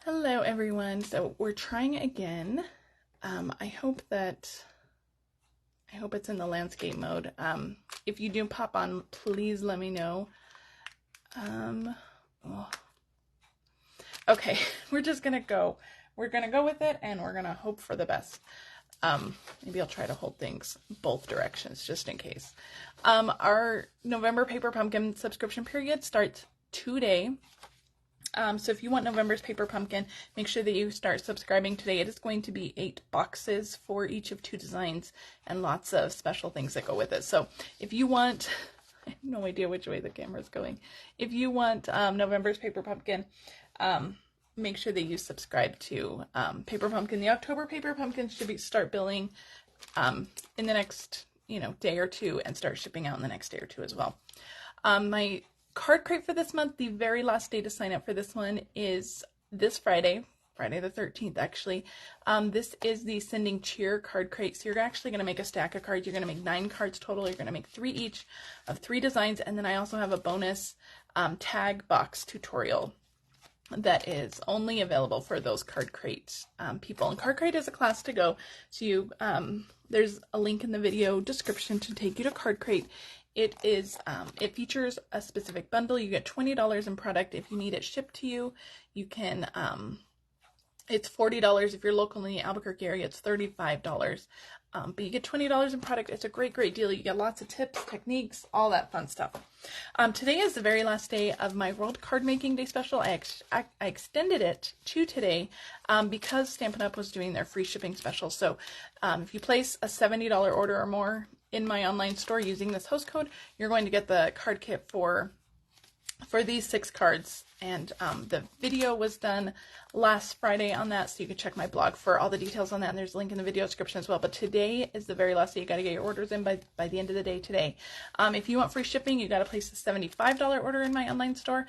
Hello everyone. So we're trying again. I hope it's in the landscape mode. If you do pop on, please let me know. Okay, we're just gonna go. We're gonna go with it and we're gonna hope for the best. Maybe I'll try to hold things both directions just in case. Our November Paper Pumpkin subscription period starts today. So if you want November's Paper Pumpkin, make sure that you start subscribing today. It is going to be 8 boxes for each of 2 designs and lots of special things that go with it. So if you want, I have no idea which way the camera is going. If you want November's Paper Pumpkin, make sure that you subscribe to Paper Pumpkin. The October Paper Pumpkin should start billing in the next day or two and start shipping out in the next day or two as well. My card crate for this month, the very last day to sign up for this one is this Friday the 13th actually. This is the Sending Cheer card crate. So you're actually going to make a stack of cards. You're going to make 9 cards total. You're going to make 3 each of 3 designs. And then I also have a bonus tag box tutorial that is only available for those card crate people. And card crate is a class to go. So you there's a link in the video description to take you to card crate. It features a specific bundle. You get $20 in product. If you need it shipped to you, you can, it's $40. If you're local in the Albuquerque area, it's $35. But you get $20 in product. It's a great deal. You get lots of tips, techniques, all that fun stuff. Today is the very last day of my World Card Making Day special. I extended it to today because Stampin' Up! Was doing their free shipping special. So if you place a $70 order or more in my online store using this host code, you're going to get the card kit for these 6 cards. And the video was done last Friday on that, so you can check my blog for all the details on that, and there's a link in the video description as well. But today is the very last day. You got to get your orders in by the end of the day today. If you want free shipping, you got to place a $75 order in my online store.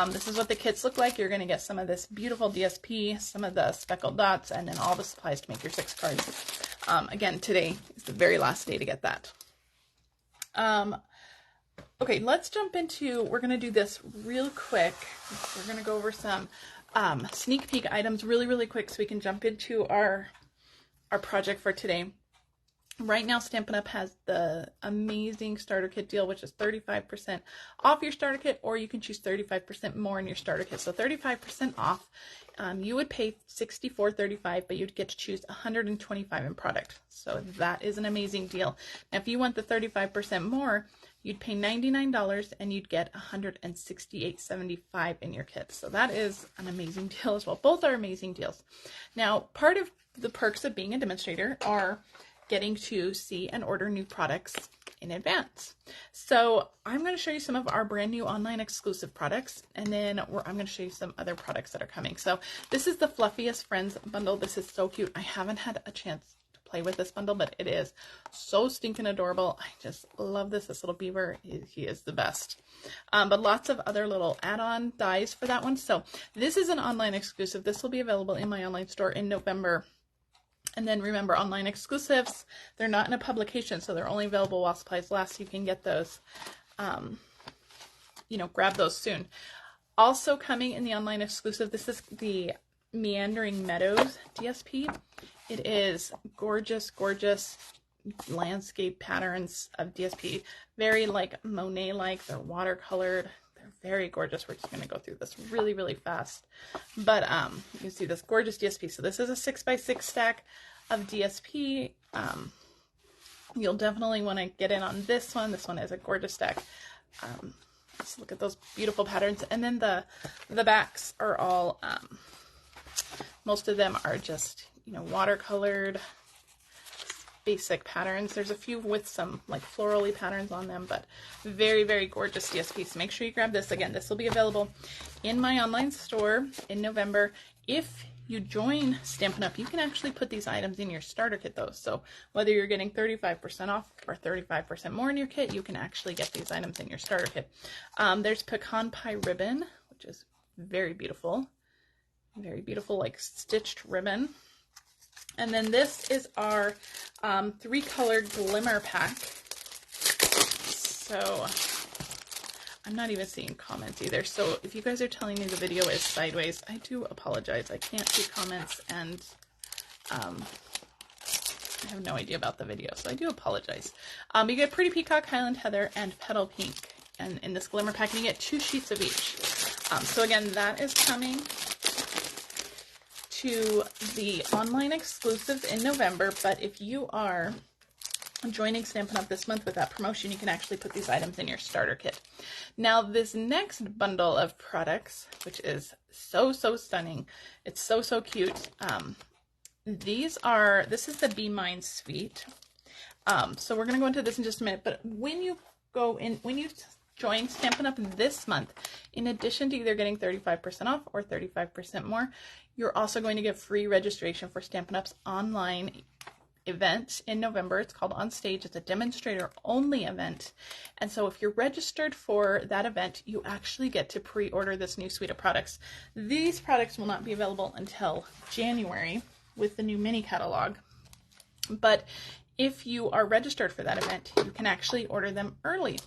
This is what the kits look like. You're going to get some of this beautiful DSP, some of the speckled dots, and then all the supplies to make your 6 cards. Again, today is the very last day to get that. Okay, let's jump into, we're going to do this real quick. We're going to go over some sneak peek items really quick so we can jump into our project for today. Right now, Stampin' Up! Has the amazing starter kit deal, which is 35% off your starter kit, or you can choose 35% more in your starter kit. So 35% off, you would pay $64.35, but you'd get to choose $125 in product. So that is an amazing deal. Now, if you want the 35% more, you'd pay $99 and you'd get $168.75 in your kit. So that is an amazing deal as well. Both are amazing deals. Now, part of the perks of being a demonstrator are getting to see and order new products in advance. So I'm going to show you some of our brand new online exclusive products, and then I'm going to show you some other products that are coming. So this is the Fluffiest Friends bundle. This is so cute. I haven't had a chance to play with this bundle, but it is so stinking adorable. I just love this little beaver. He is the best. But lots of other little add-on dies for that one. So this is an online exclusive. This will be available in my online store in November. And then remember, online exclusives, they're not in a publication, so they're only available while supplies last. You can get those, grab those soon. Also coming in the online exclusive, this is the Meandering Meadows DSP. It is gorgeous landscape patterns of DSP. Very like Monet-like. They're watercolored. Very gorgeous. We're just going to go through this really fast, but you can see this gorgeous DSP. So this is a 6x6 stack of DSP. You'll definitely want to get in on this one. This one is a gorgeous stack. Let's look at those beautiful patterns, and then the backs are all most of them are just watercolored basic patterns. There's a few with some like florally patterns on them, but very gorgeous DSP. So make sure you grab this. Again, this will be available in my online store in November. If you join Stampin' Up, you can actually put these items in your starter kit though. So whether you're getting 35% off or 35% more in your kit, you can actually get these items in your starter kit. There's Pecan Pie Ribbon, which is very beautiful like stitched ribbon. And then this is our 3-color glimmer pack. So I'm not even seeing comments either. So if you guys are telling me the video is sideways, I do apologize. I can't see comments, and I have no idea about the video, so I do apologize. You get Pretty Peacock, Highland Heather, and Petal Pink. And in this glimmer pack, you get 2 sheets of each. So again, that is coming to the online exclusives in November, but if you are joining Stampin' Up! This month with that promotion, you can actually put these items in your starter kit. Now, this next bundle of products, which is so stunning, it's so cute. This is the Be Mine suite. So we're gonna go into this in just a minute, but when you join Stampin' Up! This month, in addition to either getting 35% off or 35% more, you're also going to get free registration for Stampin' Up's online event in November. It's called On Stage. It's a demonstrator only event. And so if you're registered for that event, you actually get to pre-order this new suite of products. These products will not be available until January with the new mini catalog. But if you are registered for that event, you can actually order them early.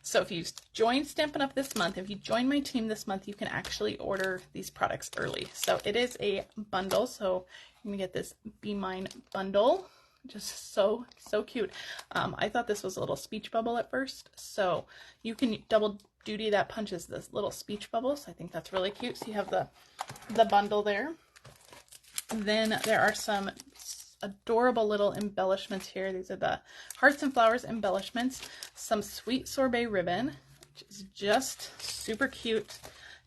So if you join Stampin' Up! This month, if you join my team this month, you can actually order these products early. So it is a bundle. So you're gonna get this Be Mine bundle. Just so cute. I thought this was a little speech bubble at first, so you can double duty that punches this little speech bubble. So I think that's really cute. So you have the bundle there. And then there are some adorable little embellishments here. These are the hearts and flowers embellishments. Some sweet sorbet ribbon, which is just super cute.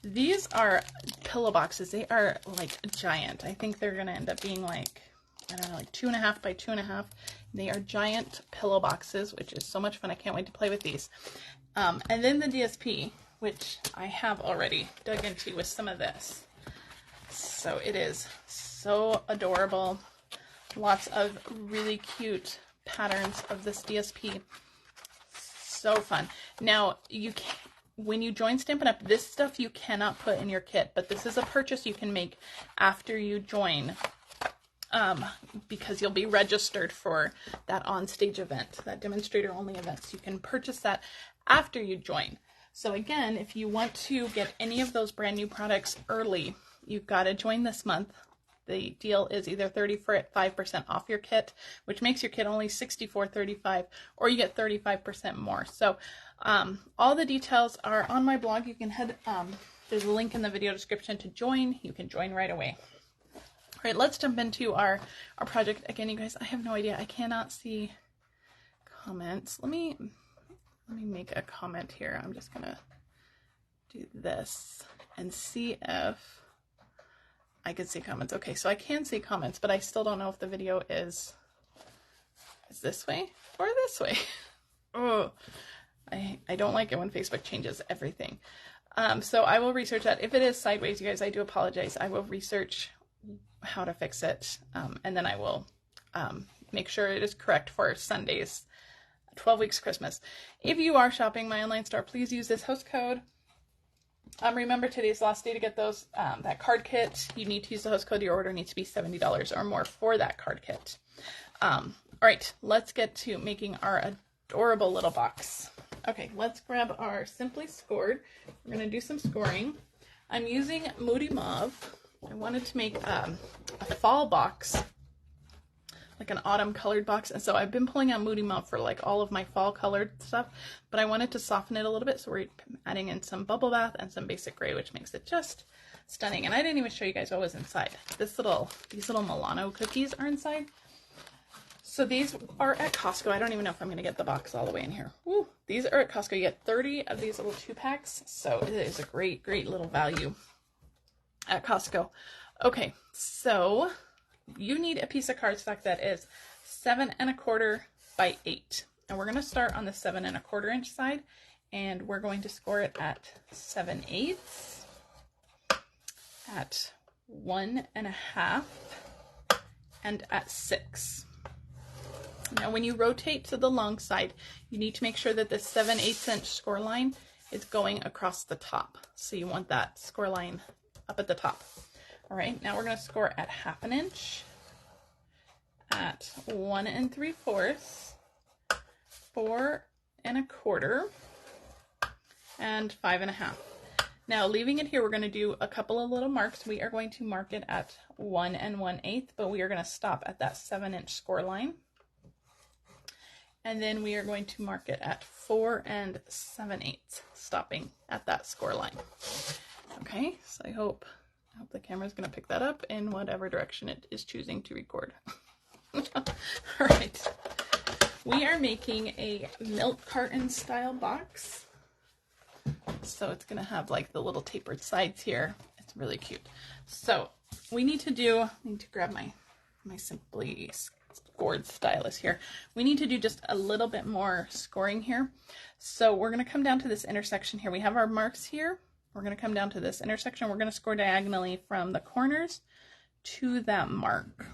These are pillow boxes. They are like giant. I think they're gonna end up being like, I don't know, like 2.5 by 2.5. They are giant pillow boxes, which is so much fun. I can't wait to play with these. And then the DSP, which I have already dug into with some of this. So it is so adorable. Lots of really cute patterns of this DSP. So fun. Now, when you join Stampin' Up, this stuff you cannot put in your kit, but this is a purchase you can make after you join. Because you'll be registered for that on-stage event, that demonstrator-only event. So you can purchase that after you join. So again, if you want to get any of those brand new products early, you've got to join this month. The deal is either 35% off your kit, which makes your kit only $64.35, or you get 35% more. So all the details are on my blog. You can head, there's a link in the video description to join. You can join right away. All right, let's jump into our project. Again, you guys, I have no idea. I cannot see comments. Let me make a comment here. I'm just gonna do this and see if I can see comments. Okay, so I can see comments, but I still don't know if the video is this way or this way. Oh, I don't like it when Facebook changes everything. So I will research that. If it is sideways, you guys, I do apologize. I will research how to fix it, and then I will make sure it is correct for Sunday's 12 Weeks Christmas. If you are shopping my online store, please use this host code. Remember, today's the last day to get those that card kit. You need to use the host code. Your order needs to be $70 or more for that card kit. All right, let's get to making our adorable little box. Okay, let's grab our Simply Scored. We're going to do some scoring. I'm using Moody Mauve. I wanted to make a fall box, like an autumn colored box, and so I've been pulling out Moody Mauve for like all of my fall colored stuff, but I wanted to soften it a little bit, so we're adding in some Bubble Bath and some Basic Gray, which makes it just stunning. And I didn't even show you guys what was inside. These little Milano cookies are inside. So these are at Costco. I don't even know if I'm going to get the box all the way in here. Woo. These are at Costco. You get 30 of these little 2-packs, so it is a great little value at Costco. Okay, so you need a piece of cardstock that is 7 1/4 by 8. And we're going to start on the 7 1/4 inch side, and we're going to score it at 7/8, at 1 1/2, and at 6. Now when you rotate to the long side, you need to make sure that the 7/8 inch score line is going across the top. So you want that score line up at the top. All right, now we're going to score at 1/2 inch, at 1 3/4, 4 1/4, and 5.5. Now leaving it here, we're going to do a couple of little marks. We are going to mark it at 1 1/8, but we are going to stop at that 7-inch score line. And then we are going to mark it at 4 7/8, stopping at that score line. Okay, so I hope the camera's going to pick that up in whatever direction it is choosing to record. All right, we are making a milk carton style box. So it's going to have like the little tapered sides here. It's really cute. So we need to grab my Simply Scored stylus here. We need to do just a little bit more scoring here. So we're going to come down to this intersection here. We have our marks here. We're going to come down to this intersection. We're going to score diagonally from the corners to that mark.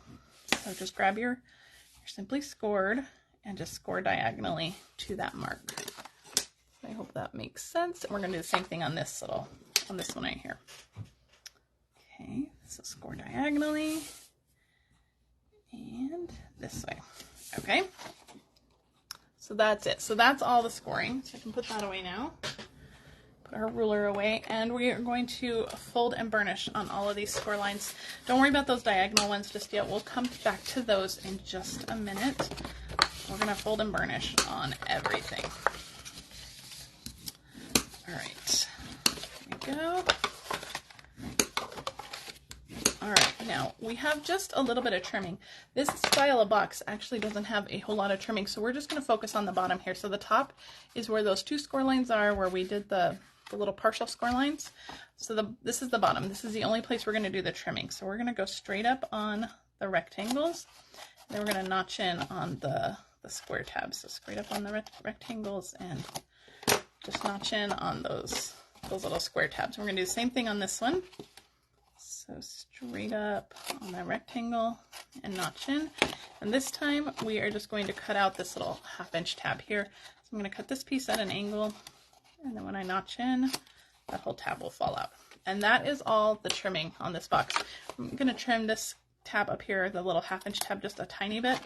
So just grab your Simply Scored and just score diagonally to that mark. I hope that makes sense. And we're going to do the same thing on this one right here. Okay, so score diagonally and this way. Okay, so that's it. So that's all the scoring. So I can put that away now. Put our ruler away, and we are going to fold and burnish on all of these score lines. Don't worry about those diagonal ones just yet. We'll come back to those in just a minute. We're going to fold and burnish on everything. All right, there we go. All right, now we have just a little bit of trimming. This style of box actually doesn't have a whole lot of trimming, so we're just going to focus on the bottom here. So the top is where those 2 score lines are, where we did the little partial score lines. So this is the bottom. This is the only place we're going to do the trimming. So we're going to go straight up on the rectangles. Then we're going to notch in on the square tabs. So straight up on the rectangles and just notch in on those little square tabs. We're going to do the same thing on this one. So straight up on that rectangle and notch in. And this time we are just going to cut out this little 1/2-inch tab here. So I'm going to cut this piece at an angle, and then when I notch in, that whole tab will fall out. And that is all the trimming on this box. I'm going to trim this tab up here, the little 1/2-inch tab, just a tiny bit.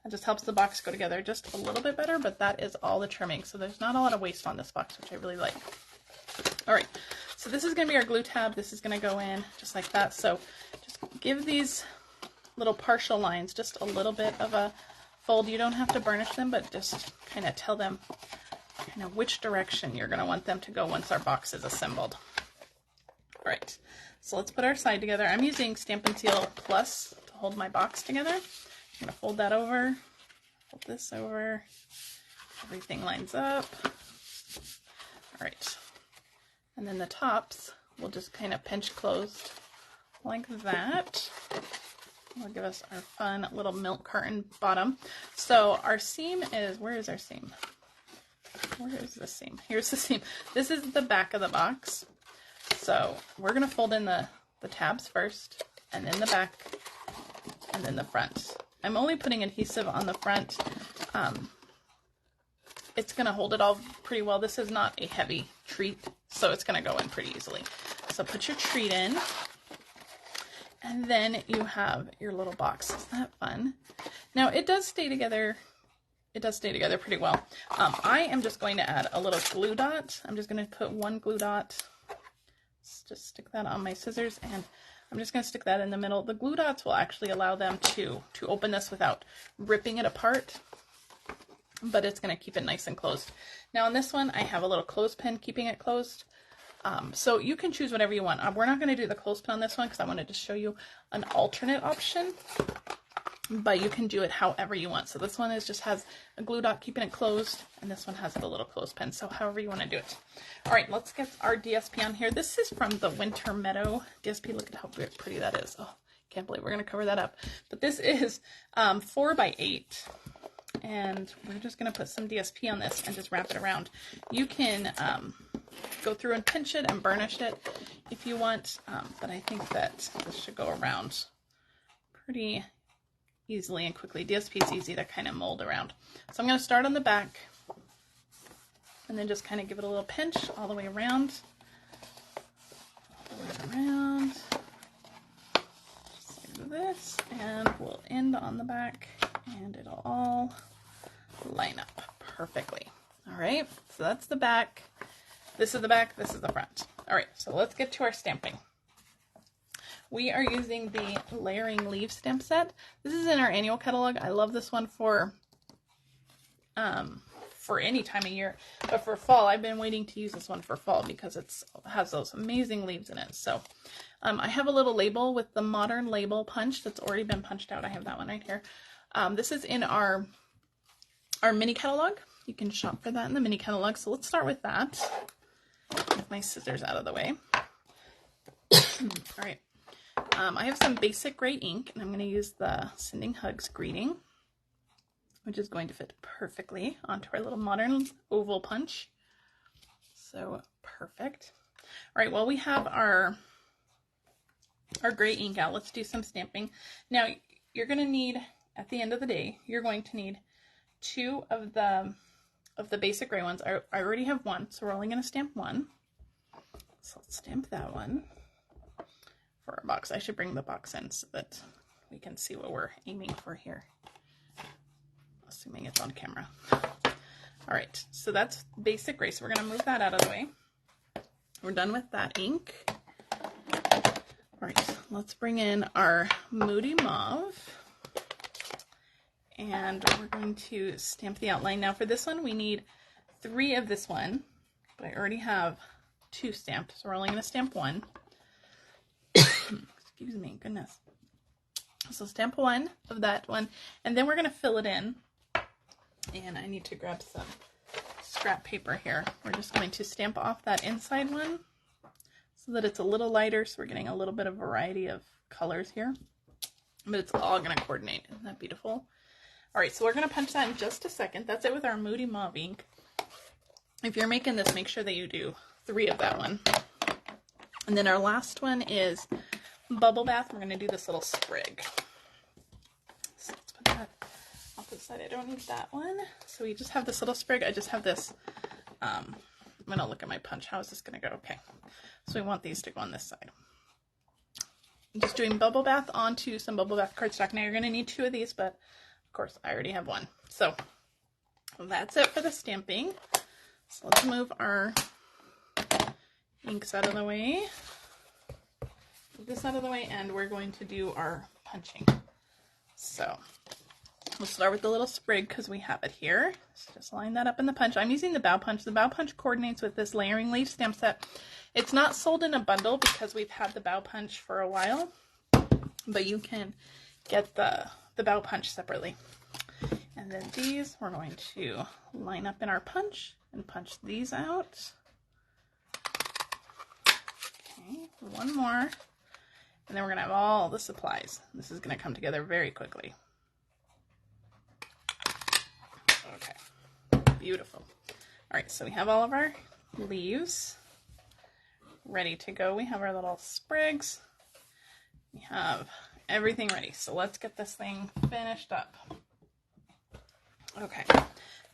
That just helps the box go together just a little bit better, but that is all the trimming. So there's not a lot of waste on this box, which I really like. All right, so this is going to be our glue tab. This is going to go in just like that. So just give these little partial lines just a little bit of a fold. You don't have to burnish them, but just kind of tell them kind of which direction you're going to want them to go once our box is assembled. All right, so let's put our side together. I'm using Stampin' Seal Plus to hold my box together. I'm going to fold that over, fold this over, everything lines up. All right, and then the tops will just kind of pinch closed like that. Will give us our fun little milk carton bottom. So our seam is, where is our seam? Where is the seam? Here's the seam. This is the back of the box. So we're going to fold in the tabs first, and then the back, and then the front. I'm only putting adhesive on the front. It's going to hold it all pretty well. This is not a heavy treat, so it's going to go in pretty easily. So put your treat in, and then you have your little box. Isn't that fun? Now it does stay together. It does stay together pretty well. I am just going to add a little glue dot. I'm just going to put one glue dot. Just stick that on my scissors, and I'm just going to stick that in the middle. The glue dots will actually allow them to open this without ripping it apart, but it's going to keep it nice and closed. Now on this one, I have a little clothespin keeping it closed. So you can choose whatever you want. We're not going to do the clothespin on this one because I wanted to show you an alternate option, but you can do it however you want. So this one just has a glue dot keeping it closed, and this one has the little clothespin. So however you want to do it. All right, let's get our DSP on here. This is from the Winter Meadow DSP. Look at how pretty that is. Oh, can't believe we're going to cover that up. But this is 4 by 8. And we're just going to put some DSP on this and just wrap it around. You can go through and pinch it and burnish it if you want, but I think that this should go around pretty easily and quickly. DSP is easy to kind of mold around. So I'm going to start on the back and then just kind of give it a little pinch all the way around. All the way around. Just like this. And we'll end on the back and it'll all line up perfectly. All right, so that's the back. This is the back, this is the front. All right, so let's get to our stamping. We are using the Layering Leaf stamp set. This is in our annual catalog. I love this one for any time of year, but for fall, I've been waiting to use this one for fall because it has those amazing leaves in it. So I have a little label with the modern label punch that's already been punched out. I have that one right here. This is in our mini catalog. You can shop for that in the mini catalog. So let's start with that. With my scissors out of the way. All right. I have some basic gray ink, and I'm going to use the Sending Hugs Greeting, which is going to fit perfectly onto our little modern oval punch. So perfect. All right, well, we have our gray ink out. Let's do some stamping. Now, you're going to need, at the end of the day, you're going to need 2 of the basic gray ones. I already have 1, so we're only going to stamp 1. So let's stamp that one for our box. I should bring the box in so that we can see what we're aiming for here. Assuming it's on camera. All right, so that's basic gray. So we're going to move that out of the way. We're done with that ink. All right, let's bring in our Moody Mauve. And we're going to stamp the outline. Now for this one, we need 3 of this one, but I already have 2 stamped, so we're only going to stamp 1. Excuse me, goodness. So stamp 1 of that one, and then we're going to fill it in. And I need to grab some scrap paper here. We're just going to stamp off that inside one so that it's a little lighter, so we're getting a little bit of variety of colors here. But it's all going to coordinate. Isn't that beautiful? All right, so we're going to punch that in just a second. That's it with our Moody Mauve ink. If you're making this, make sure that you do 3 of that one. And then our last one is Bubble Bath. We're going to do this little sprig. So let's put that off to the side. I don't need that one. So we just have this little sprig. I just have this. I'm going to look at my punch. How is this going to go? Okay. So we want these to go on this side. I'm just doing Bubble Bath onto some Bubble Bath cardstock. Now you're going to need 2 of these, but of course I already have 1. So that's it for the stamping. So let's move our inks out of the way. Move this out of the way, and we're going to do our punching. So we'll start with the little sprig because we have it here. So just line that up in the punch. I'm using the bow punch. The bow punch coordinates with this Layering Leaf stamp set. It's not sold in a bundle because we've had the bow punch for a while, but you can get the bow punch separately. And then these we're going to line up in our punch and punch these out. Okay, 1 more. And then we're going to have all the supplies. This is going to come together very quickly. Okay, beautiful. All right, so we have all of our leaves ready to go. We have our little sprigs. We have everything ready. So let's get this thing finished up. Okay,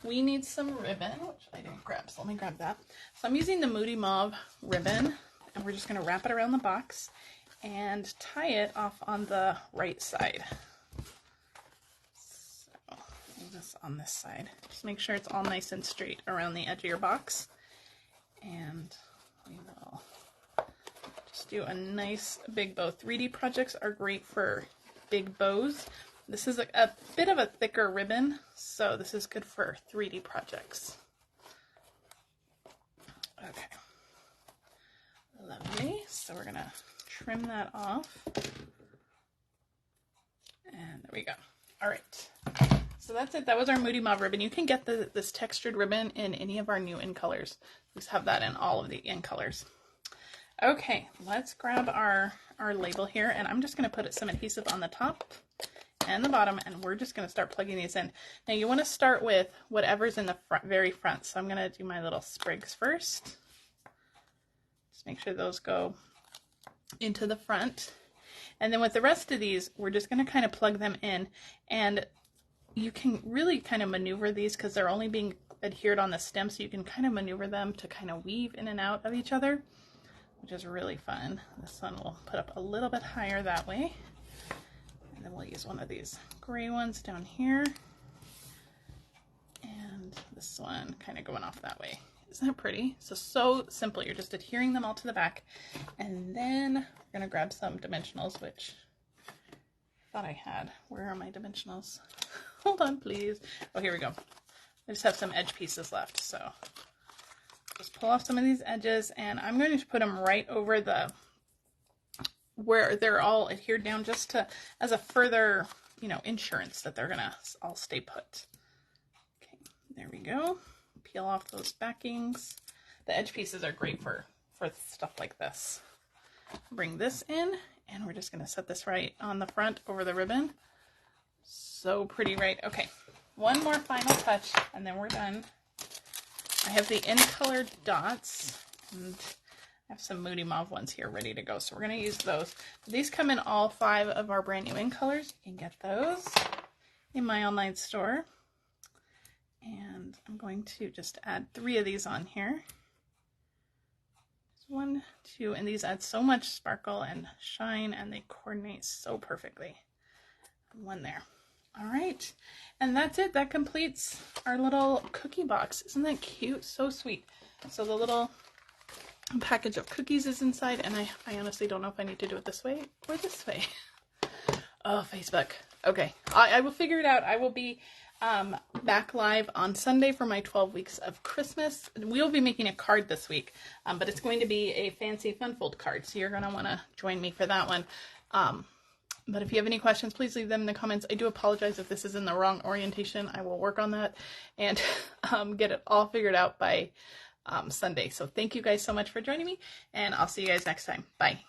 we need some ribbon, which I didn't grab, so let me grab that. So I'm using the Moody Mauve ribbon, and we're just going to wrap it around the box and tie it off on the right side. So leave this on this side. Just make sure it's all nice and straight around the edge of your box. And we will just do a nice big bow. 3D projects are great for big bows. This is a bit of a thicker ribbon, so this is good for 3D projects. Okay. Lovely. So we're going to trim that off. And there we go. All right. So that's it. That was our Moody Mauve ribbon. You can get this textured ribbon in any of our new in colors. We have that in all of the in colors. Okay, let's grab our label here, and I'm just going to put some adhesive on the top and the bottom, and we're just going to start plugging these in. Now you want to start with whatever's in the very front. So I'm going to do my little sprigs first. Just make sure those go into the front. And then with the rest of these, we're just going to kind of plug them in. And you can really kind of maneuver these because they're only being adhered on the stem, so you can kind of maneuver them to kind of weave in and out of each other, which is really fun. This one we'll put up a little bit higher that way. And then we'll use one of these gray ones down here. And this one kind of going off that way. Isn't that pretty? So simple. You're just adhering them all to the back. And then we're going to grab some dimensionals, which I thought I had. Where are my dimensionals? Hold on, please. Oh, here we go. I just have some edge pieces left. So just pull off some of these edges, and I'm going to put them right over the, where they're all adhered down, just to, as a further, you know, insurance that they're going to all stay put. Okay, there we go. Peel off those backings. The edge pieces are great for stuff like this. Bring this in, and we're just going to set this right on the front over the ribbon. So pretty, right? Okay, one more final touch, and then we're done. I have the in-colored dots, and I have some Moody Mauve ones here ready to go, so we're going to use those. These come in all 5 of our brand new in colors. You can get those in my online store. And I'm going to just add 3 of these on here. 1, 2, and these add so much sparkle and shine, and they coordinate so perfectly. 1 there. All right, and that's it. That completes our little cookie box. Isn't that cute? So sweet. So the little package of cookies is inside, and I honestly don't know if I need to do it this way or this way. Oh, Facebook. Okay, I will figure it out. I will be back live on Sunday for my 12 weeks of Christmas. We'll be making a card this week, but it's going to be a fancy fun fold card, so you're going to want to join me for that one. But if you have any questions, please leave them in the comments. I do apologize if this is in the wrong orientation. I will work on that and get it all figured out by Sunday. So thank you guys so much for joining me, and I'll see you guys next time. Bye.